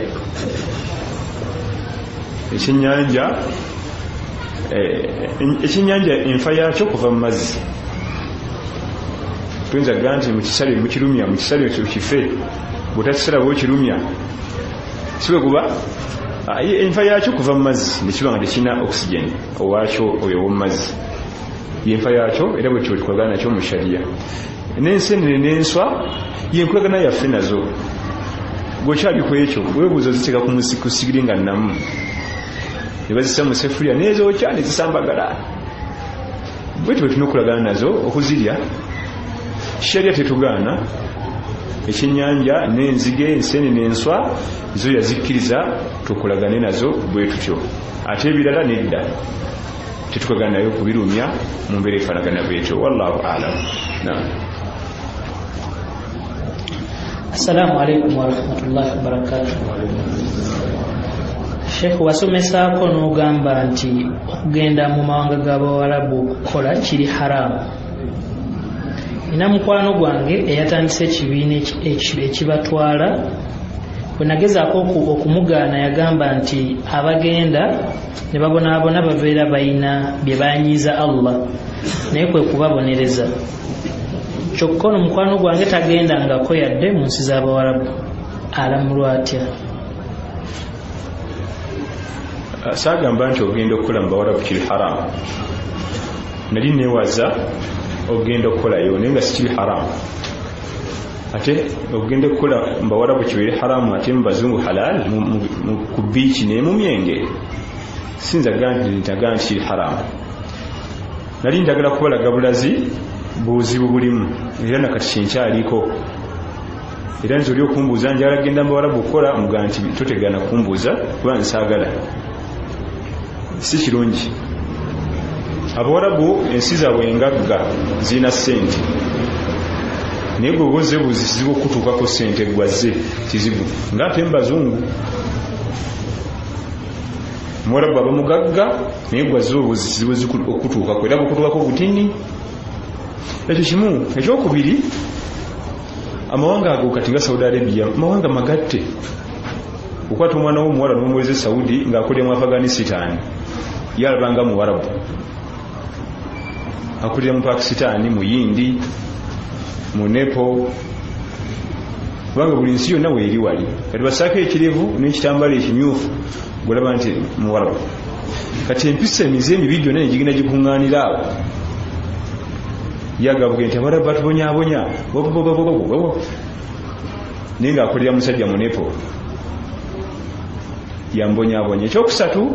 Ekyennyanja enfa yakyo kuva mu mazzi. Tuyinza kugaa nti mukisale mukirumya, mukisale ekyo kife, bw'otakisala bw'okirumya sibe kuba enfa yakyo kuva mu mazzi nekiba nga tekirina oxygen owakyo oyo ow'omu mazzi, yenfa yakyo era bwe kityo tukolagana nakyo mu sharia. N'ensenene n'enswa yenkolagana yaffe nazo. Bw'okyali ku ekyo weebuuza ziteeka ku sigiri nga nnamu ne bazisa mu sefulya neezookya ne zisambagala. Bwe tulina okulagana nazo okuzirya. Sharia tetugaana. Ekyennyanja n'enzige, enseenene n'enswa zo yazikkiriza tukolagane nazo bwe tutyo. Ate ebirala nedda tetukagana nayo kubirumya mu mbeera efaanagana bwetyo. Wallahu alam. Assalamu alaikum warahmatullahi wabarakatuh. Sheikh, wasomesaako n'ogamba nti okugenda mu mawanga g'Abawarabu okukola kiri haramu. Nina mukwano gwange eyatandise ekibiina ekibatwala. Bwe nagezaako okumugaana yagamba nti abagenda ne babonaabona babeera balina bye baanyiiza Allah naye kwe kubabonereza. Kyokka ono mukwano gwange tagendangako yadde mu nsi z'Abawarabu. Alamulwa atya? Saagamba nti ogenda okukola mu Bawarabu kiri haramu. Nali neewaza ogenda okukolayo naye nga sikiri haramu. Ate ogenda okukola mu Bawarabu kibeere haramu ate mu Bazungu halal ku biici ne mu myenge. Sinza ntagaa nti kiri haramu. nali njagala kubalaga bulazi buzibu bulimu era nakati kyenkyaliko era nzoli okumbuuza njagala genda mu Bawarabu okukola muga nti totegana kumbuuza kuba nsaagala si kirungi. Abawarabu ensi zaabwe engagga zirina ssente naye gwe oboze buzibu okutuukako ssente gwazze kizibu ng'ate mbazungu. Mwarabu aba mugagga naye gwazze obuzibu okutuukako era bukutuukako butini. Ekyo kimu. Ekyokubiri, amawanga ago kati nga Saudi Arabia mawanga magatte. Okwata omwana w'omuwala n'omuweze Saudi ng'akulira mu Afghanistan yalabanga mu Warabu, akulira mu Pakistan, mu Yindi, mu Nepal, kubanga buli nsi yonna weeri wali. Kati basaako ekirevu n'ekitambala ekimyufu golaba nti mu Warabu. Kati empisa emize emibi gyonna negigenda gikuŋŋaanira awo yagavuga nti Abarabu batubonyaabonya naye ng'akulira musajja mu Nepal yambonyaabonya. Ekyokusatu,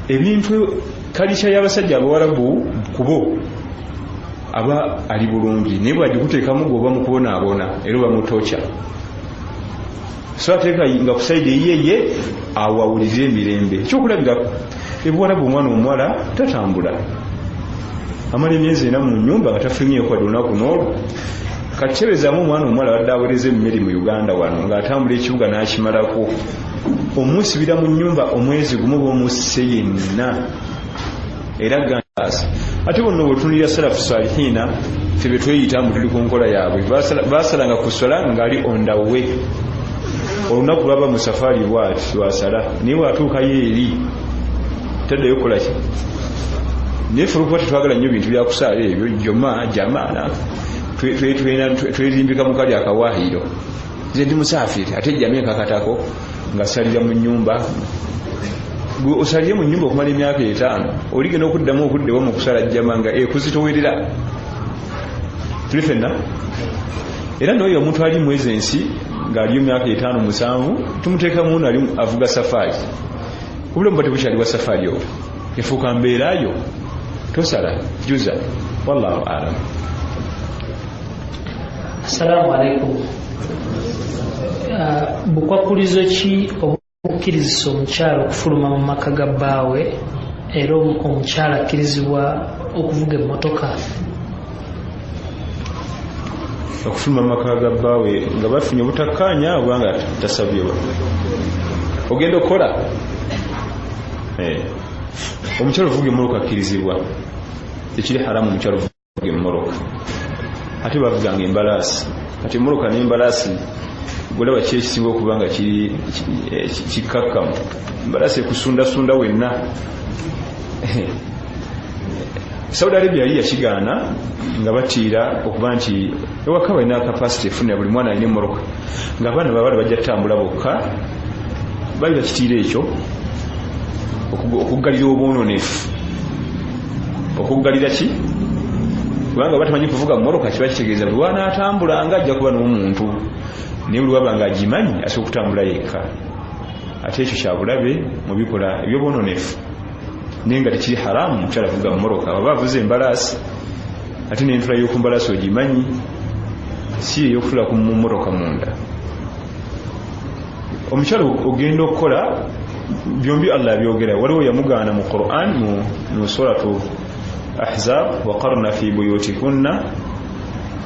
ebintu kalisha y'abasajja Abawarabu kubo aba ali bulungi naye bwagikuteekamu gwoba mu kubonaabona era oba mutoca. So ateeka nga kusaidi eyeye awo awulirira emirembe. Ekyokulabirako, eBuwarabu omwana omuwala tatambula, amala emyezi 4 mu nnyumba nga tafulumyeko wadde olunaku n'olwo. Kati kyebezaamu omwana omuwala wadde awereza emmere mu Uganda wano ng'atambula ekibuga n'akimalako, omusibira mu nnyumba omwezi gumu b'omusse yenna era gandaasa. Ate bonna bwetunulira salafu salihina ffe be tweyitamu tuli ku nkola yaabwe, baasalanga ku swala ng'ali ondawe. Olunaku lwaba mu safaari bw'ati lwasala naye bw'atuukayo eri taddayo kukola ki. Naye ffe olwokuba tetwagala nnyo bintu byakusaala ebyo jamaana twerimbika mu kali akawaahiro. Nze ndi musaafiri ate ejjamu enkakatako ng'asalira mu nnyumba. Gwe osalire mu nnyumba okumala emyaka 5 oligenda okuddamu okuddewo mu kusala jjama nga ekuzitowerera tuli ffenna. Era n'oyo omuntu ali mwezi ensi ng'aliyo emyaka 5-7 tumuteekamu nali avuga safaari. Obulamu bwate bukyali bwa safaari olwo efuuka mbeerayo tosala juza. Wallahu a'lam. Assalamu alaikum. Bukwakulizo ki obukkirizisa omukyala okufuluma mu maka ga bbaawe era omukyala akkirizibwa okuvuga emmotoka? Okufuluma mu maka ga bbaawe nga bafunye obutakkaanya obanga tasabye ogenda okukola omukyala ovuga emmoloka akkirizibwa, tekiri haramu omukyala ovuga emmoloka. Ate bavuganga embalaasi. Kati emmoloka n'embalaasi golaba ki ekisinga okuba nga kikakkamu. Embalaasi ekusundasunda wenna. Saudi Arabia yali yakigaana nga batiira okuba nti ewaka balina kapasite efunira buli mwana alina emmoloka ng'abaana babala bajja ttambula bokka, bali bakitiira ekyo okuggalira obwononefu. Okuggalira ki? Kubanga batamanyi kuvuga mmoloka kiba kitegeeza buli wanaatambulanga ajja kuba n'omuntu naye buli waba ng'agimanyi asobola okutambula yekka. Ate ekyo kya bulabe mu bikola ebyobwononefu naye nga tekiri haramu mukyala avuga mmoloka. Aba avuze embalaasi ate n'entula y'oku mbalaasi ogimanyi, si ey'okutula ku mmoloka munda. Omukyala ogenda okukola byombi Allah abyogera. Waliwo yamugaana mu Qur'an mu suratu Ahzab, waqarna fi buyutikunna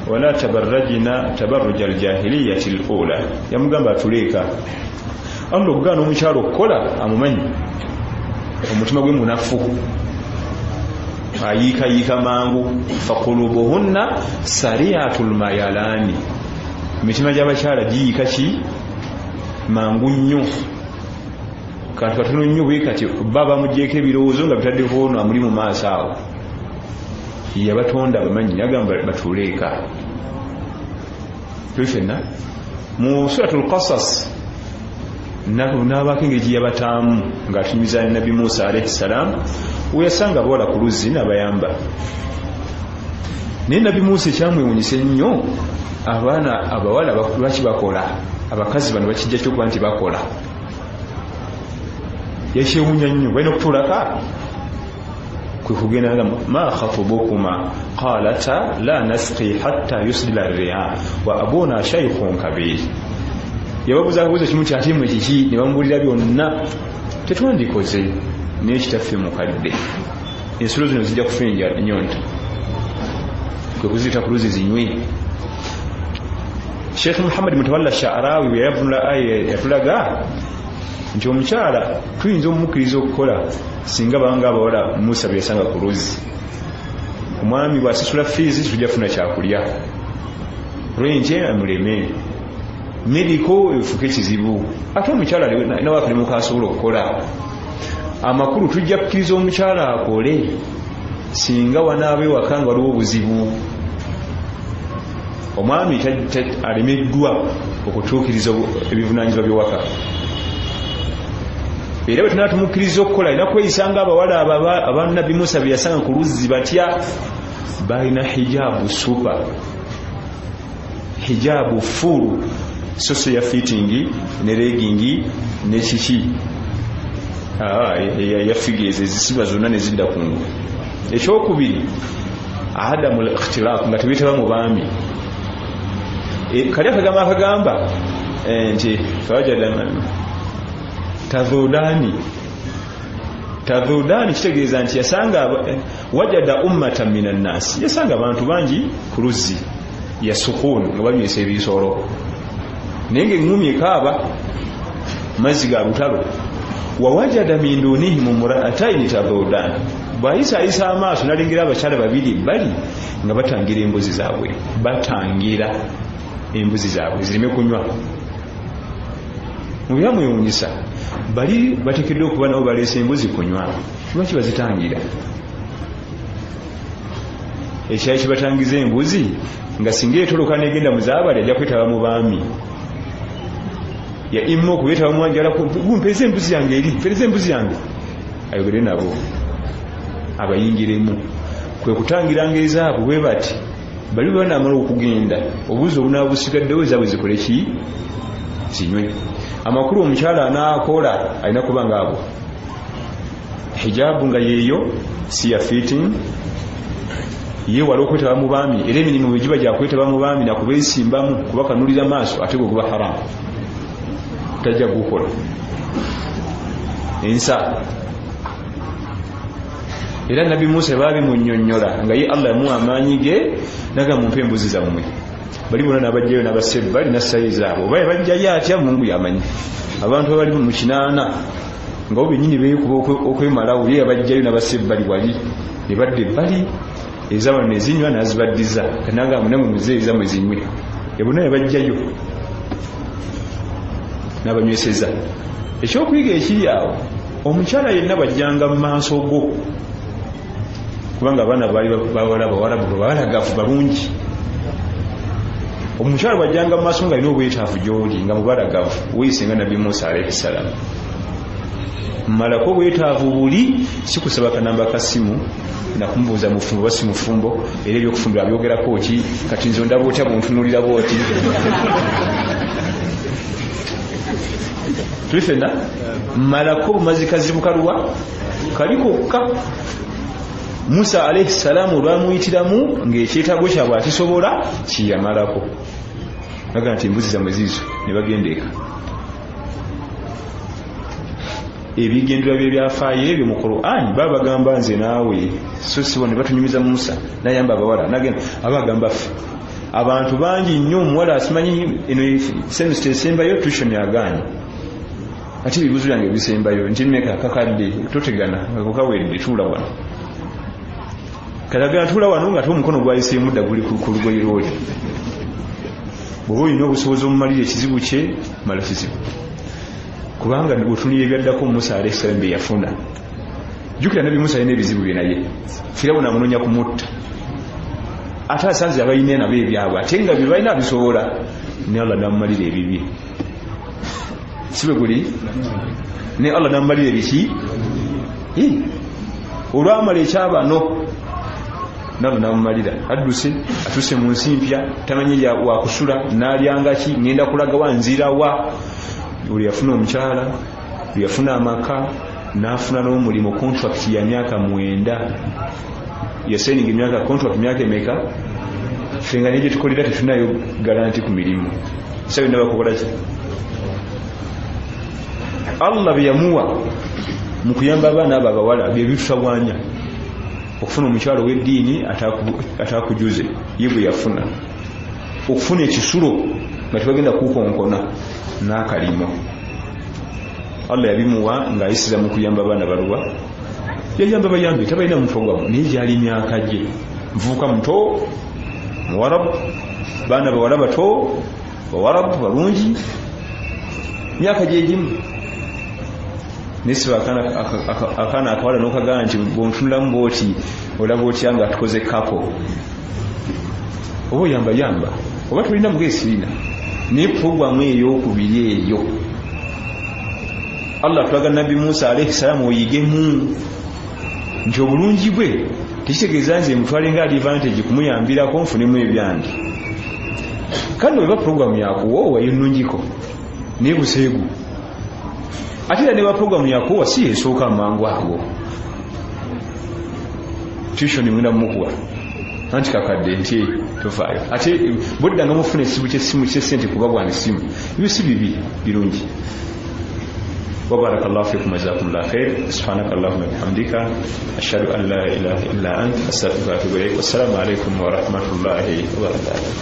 wala tabarrajna tabarruja aljahiliyati alula. Yamugamba atuleeka. Allah okugaana omukyala okukola amumanyi, omutima gwe munafu, ayiikayiika mangu. Faqulubuhunna sariatul mayalani, emitima gy'abakyala giyiika ki mangu nnyo. Kantu katono nnyo bwe kati baba mugyeko ebirowoozo nga bitaddeko ono amuli mu maaso awo. Yabatonda bamanyi, yagamba batuleeka. Ffenna mu suratul Qasas n'abaako engeri gye yabataamu ng'atunyumiza Nabi Musa alayhi salaam we yasanga abawala ku luzzi n'abayamba. Naye Nabi Musa ekyamwewuunyisa ennyo, abaana abawala lwaki bakola, abakazi bano bakijja kyokuba nti bakola. Yakyewuunya nnyo, balina okutuulaka kwe kugenda nga ma khatubukuma qalata la nasqi hatta yusdila ar-ri'a wa abuna shaykhun kabir. Yababuza kubuza kimu kyatimwe kiki ne bamubulira byonna tetwandikoze naye kitaffe mukadde ensulo zino zijja kufinja ennyonta kwe kuziyita ku luzi zinywe. Sheikh Muhammad Mutawalla Sha'arawi bwe yavunula aya yatulaga nti omukyala tuyinza omumukkiriza okukola singa banga abawala Musa bye yasanga ku luzi. Omwami bw'asasula fiizi tujja kufuna kyakulya lw'enkya amuleme mediko efuke kizibu ate omukyala nawakirimu kasobola okukola amakulu tujja kukkiriza omukyala akole singa wanaabe waka nga waliwo obuzibu. Omwami alemeddwa okutuukiriza ebivunaanyizibwa by'ewaka era bwe tunaba tumukkiriza okukola alina kweyisanga abawala abanabbi Musa bye yasanga ku luzzi batya balina hijabu supa hijabu fulu soso ya fitting ne legging ne kiki ya figeze zisiba zonna ne zidda kungu. Ekyokubiri adamu al-ikhtilaf nga tebitaba mu baami kali akagamba nti fawajada tadhudani kitegeeza nti yasanga wajada ummatan minan nas yasanga abantu bangi ku luzzi ya sukun nga banywesa ebisolo naye ng'eŋŋumi ekaaba mazzi ga lutalo. Wawajada min dunihim imra'atayn tadhudani bw'ayisaayisa amaaso n'alengera abakyala babiri bali nga batangira embuzi zaabwe zireme kunywa. Mu byamwewuunyisa bali bateekeddwa okuba nabo baleese embuzi kunywa lwaki bazitangira? Ekyayi kibatangiza embuzi nga singa etoloka negenda mu zaabali ajja kwetaba mu baami ya immo kubeetaba mu wanjala gumpeze embuzi yange eri mpereza embuzi yange ayogere nabo abayingiremu kwe kutangiranga ezaabu bwe bati bali banaamala okugenda obuzi obunaabusigaddewo ezaabwe zikole ki zinywe. Amakulu omukyala anaakola alina kuba ngaabo hijabu nga yeeyo si ya fitting yeewala okwetaba mu baami era emirimu bwe giba gyakwetaba mu baami nakubeesimbamu kubakanulira maaso ate gwe guba haramu tajja gukola ensa. Era Nabi Musa baabimunnyonnyola nga ye Allah yamuwa amaanyi ge naga mumpe embuzi zammwe bali bonna n'abajjayo n'abasebbali nassayo ezaabo oba yabajjayo atya Mungu yamanyi. Abantu abali mu kinaana nga bo bennyini beekuba okwemalawo ye yabajjayo n'abasebbali wali ne badde ebbali ezaabano ne zinywa n'azibaddiza kanagamba namwe muze ezammwe zinywe bonna yabajjayo n'abanyweseza. Ekyokuyiga ekiri awo omukyala yenna bajjanga mu maaso go kubanga abaana baali bawalagavu balungi. Omukyala bajjanga mu maaso ng'alina obwetaavu gy'oli nga mubalagavu weyise nga Nabbi Musa alayhi salaam. Mmalako obwetaavu buli si kusaba kanamba kasimu nakumubuuza mufumbo basi mufumbo era ebyokufumbira byogerako ki kati nze ndaba otya buntunulira bwoti tulifena malako mazikazi bukalwa kalikokka. Musa alayhi salamu lwamuyitiramu ng'ekyetaago kyabwe akisobola kiyamalako naga nti embuzi zammwe ziizo ne bagendeka. Ebigendera bye byafaayo ebyo mu Qur'an baba bagamba nze naawe so sibo ne batunyumiza Musa nayamba abawala nagenda abagamba ffe abantu bangi nnyo omuwala asimanyi eno semester esembayo tuition yagaanye ati ebibuzo byange bisembayo nti mmeka kakadde totegana kukawedde tuula wano kalagala tuula wano nga omukono gwayiseemu dda guli ku lugoye lwoli bw'oba olina obusobozi omumalira ekizibu kye mala kizibu kubanga otunira ebyaddako Musa alayhi salaam bye yafuna. Jjukira Nabi Musa alina ebizibu bye naye Firawuna amunoonya kumutta ate asanze abalina nabo ebyabwe ate nga bye balina bisobola ne Allah n'amumalira ebibye si bwe guli ne Allah n'amumalira ebiki olwamala ekyabano nabo n'amumalira atuse mu nsi mpya tamanyi wakusula n'alyanga ki ngenda kulaga wanzira wa buli yafuna omukyala buli yafuna amaka n'afuna n'omulimu contract ya myaka 9 yaseninga emyaka contract myaka emeka fenga n'egye tukolera tetunayo garanti ku mirimu sabe ne bakola ki Allah byamuwa mu kuyamba abaana abo abawala bye bitutawanya okufuna omukyalo w'eddiini atakujuze ye bwe yafuna okufuna ekisulo nga tebagenda kukonkona n'akalimo Allah yabimuwa ng'ayisiza mu kuyamba abaana baluwa yayamba bayambi tabalina mutogamu naye gyali myaka gye nvuuka muto muwarabu baana bawala bato bawarabu balungi myaka gyegimu nesiba akaana akawala n'okagana nti bwontunulamu bwoti olaba otya nga tukoze kapo oba oyamba oba tulina mugeesirina naye puroguramu ey'okubiri eyo Allah tulaga Nabi Musa alayhi salamu oyigemu nti obulungi bwe tekitegeeza nze mutwale nga advantage kumuyambirako nfunemu ebyandi kandi weba puroguramu yakuwoowa yennungiko naye buseegu ate era ne ba puroguramu yakuwoowa si yesooka mangu ago tuition mwina mukuwa anti kakadde nti tofaayo ate bweddanga mufuna esibu ky'essimu ky'essente kuba bwanisimu ebyo si bibi birungi وبارك الله فيكم جزاكم الله خير سبحانك اللهم وبحمدك أشهد أن لا إله إلا أنت أستغفرك وأتوب إليك والسلام عليكم ورحمة الله وبركاته